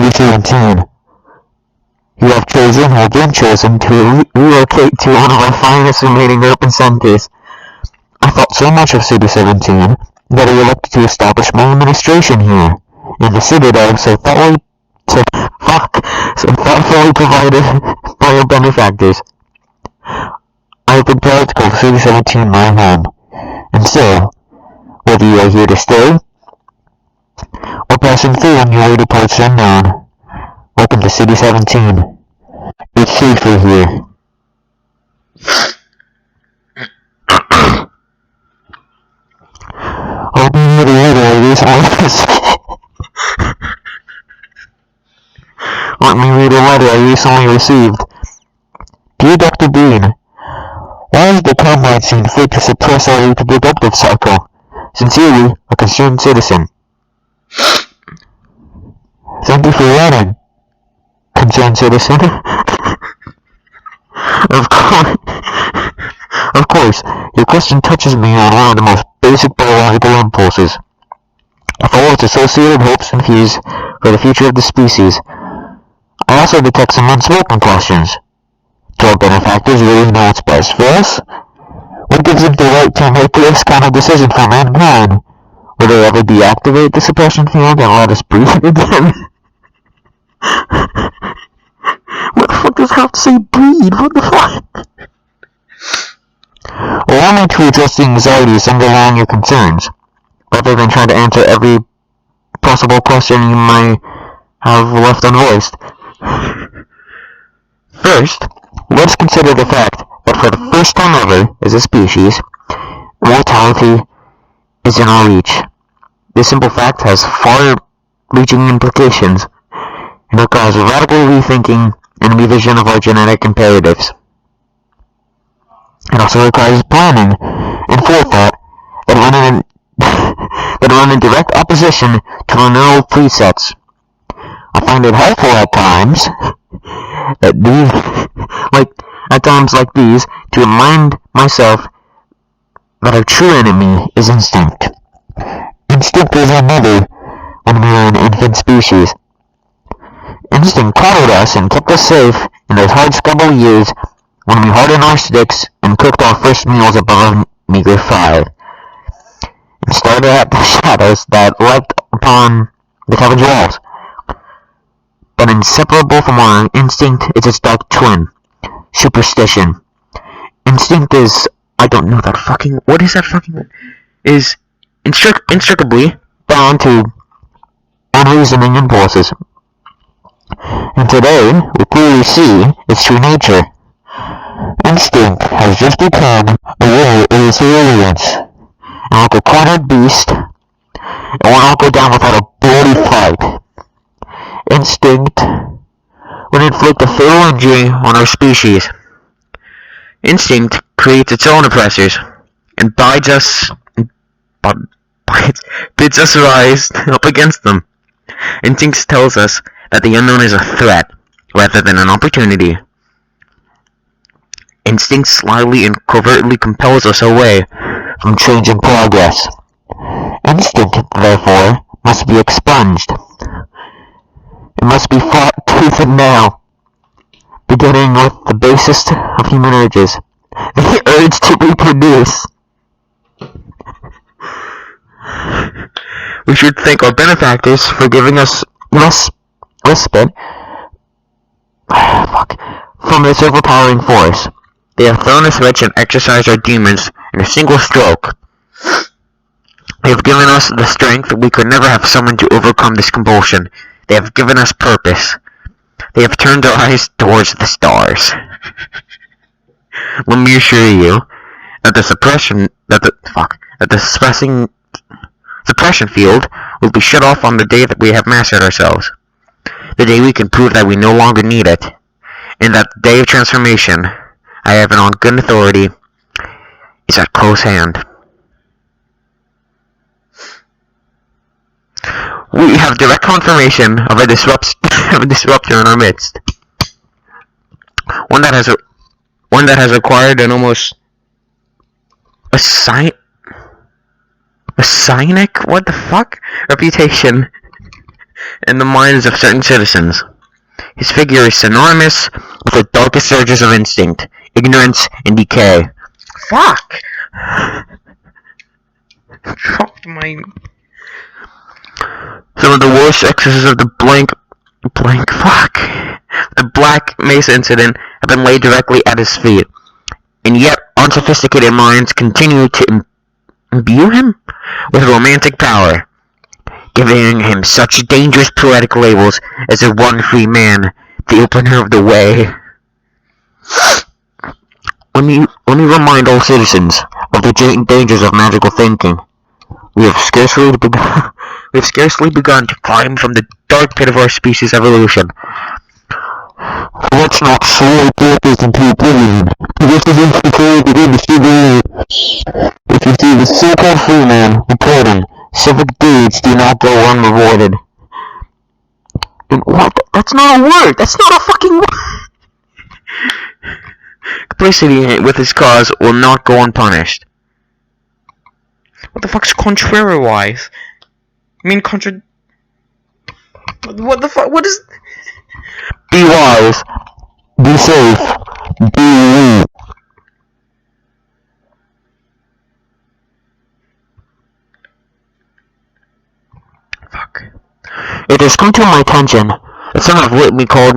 CD17. You have chosen or been chosen to relocate to one of our finest remaining open centers. I thought so much of CD17 that I elected to establish my administration here, in the Citadel, so thoughtfully provided by our benefactors. I have been proud to call CD17 my home, and so, whether you are here to stay, or passing through on your way to parts unknown, welcome to CD17. It's safer here. Let me read a letter I recently received. Dear Dr. Breen, why has the Comrade seen fit to suppress our reproductive cycle? Sincerely, a concerned citizen. Thank you for writing, concerned citizen. Of course, your question touches me on one of the most basic biological impulses. For all its associated hopes and fears for the future of the species, I also detect some unspoken questions. Do our benefactors really know what's best for us? What gives them the right to make this kind of decision for mankind? Will they ever deactivate the suppression field and let us breathe again? What the fuck does it have to say breathe? What the fuck? Allow me to address the anxieties underlying your concerns, rather than try to answer every possible question you might have left unvoiced. First, let's consider the fact that for the first time ever, as a species, mortality is in our reach. This simple fact has far-reaching implications and requires radical rethinking and revision of our genetic imperatives. It also requires planning and forethought that run in direct opposition to our neural presets. I find it helpful at times like these, to remind myself that our true enemy is instinct. Instinct is our mother when we were an infant species. Instinct coddled us and kept us safe in those hard-scrabble years when we hardened our sticks and cooked our first meals above a meager fire, and stared at the shadows that leapt upon the cabin's walls. But inseparable from our instinct is its dark twin, superstition. Instinct is, is inextricably bound to unreasoning impulses. And today, we clearly see its true nature. Instinct has just become aware of its irrelevance, and like a cornered beast, it will not go down without a bloody fight. Instinct would inflict a fatal injury on our species. Instinct creates its own oppressors, and bids us rise up against them. Instinct tells us that the unknown is a threat, rather than an opportunity. Instinct slyly and covertly compels us away from change and progress. Instinct, therefore, must be expunged. It must be fought tooth and nail, beginning with the basest of human urges, the urge to reproduce. We should thank our benefactors for giving us respite from this overpowering force. They have thrown us rich and exercised our demons in a single stroke. They have given us the strength we could never have summoned to overcome this compulsion. They have given us purpose. They have turned our eyes towards the stars. Let me assure you that the suppression field will be shut off on the day that we have mastered ourselves. The day we can prove that we no longer need it, and that the day of transformation, I have it on good authority, is at close hand. We have direct confirmation of a disruptor in our midst. One that has acquired an almost cynic reputation in the minds of certain citizens. His figure is synonymous with the darkest surges of instinct, ignorance, and decay. Fuck! Dropped my... Some of the worst excesses of the the Black Mesa incident have been laid directly at his feet, and yet unsophisticated minds continue to imbue him with romantic power, giving him such dangerous poetic labels as the one free man, the opener of the way. Let me remind all citizens of the dangers of magical thinking. We have scarcely begun to climb from the dark pit of our species' evolution. Let's not slowly purpose into oblivion. This is insecure within the civil. If you see the so-called free man reporting, civic deeds do not go unrewarded. And what? That's not a word! That's not a fucking word! Complicity with his cause will not go unpunished. What the fuck's contrariwise? I mean What the fuck? What is... Be wise. Be safe. Be you. Fuck. It has come to my attention that some have lately called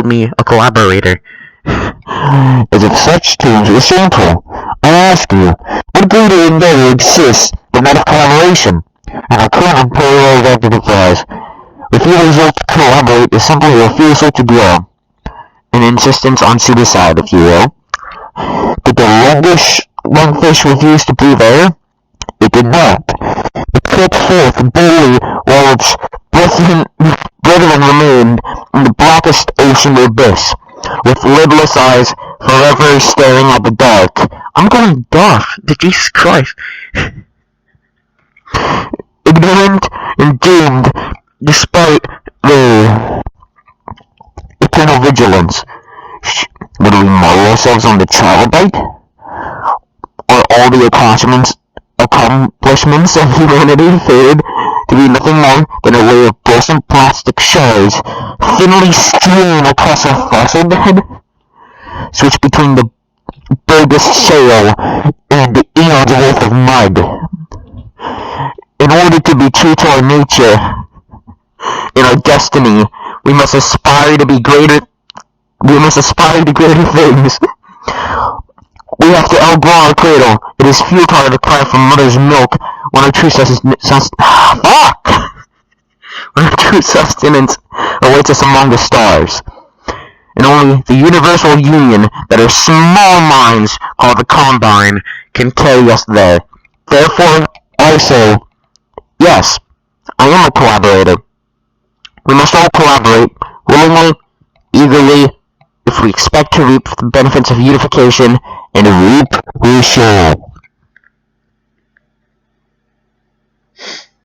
me a collaborator. As if such terms were shameful, I ask you, what greater endeavor exists than that of collaboration? And our current unparalleled enterprise. If you resolve to collaborate is simply a refusal to grow, an insistence on suicide, if you will. Did the lungfish refuse to breathe air? It did not. It crept forth boldly while its brethren remained in the blackest ocean abyss, with lidless eyes forever staring at the dark. I'm going deaf, Jesus Christ. Ignorant and doomed, despite their eternal vigilance. Would we model ourselves on the trilobite? Or all the accomplishments of humanity faded to be nothing more than a layer of broken plastic shards thinly strewn across a fossil bed? Switch between the bogus shale and the eons worth of mud. In order to be true to our nature, in our destiny, we must aspire to greater things. We have to outgrow our cradle. It is futile to cry for mother's milk when our true sustenance awaits us among the stars. And only the universal union that our small minds call the Combine can carry us there. Therefore, I say, yes, I am a collaborator. We must all collaborate, willingly, eagerly, if we expect to reap the benefits of unification, and reap we shall.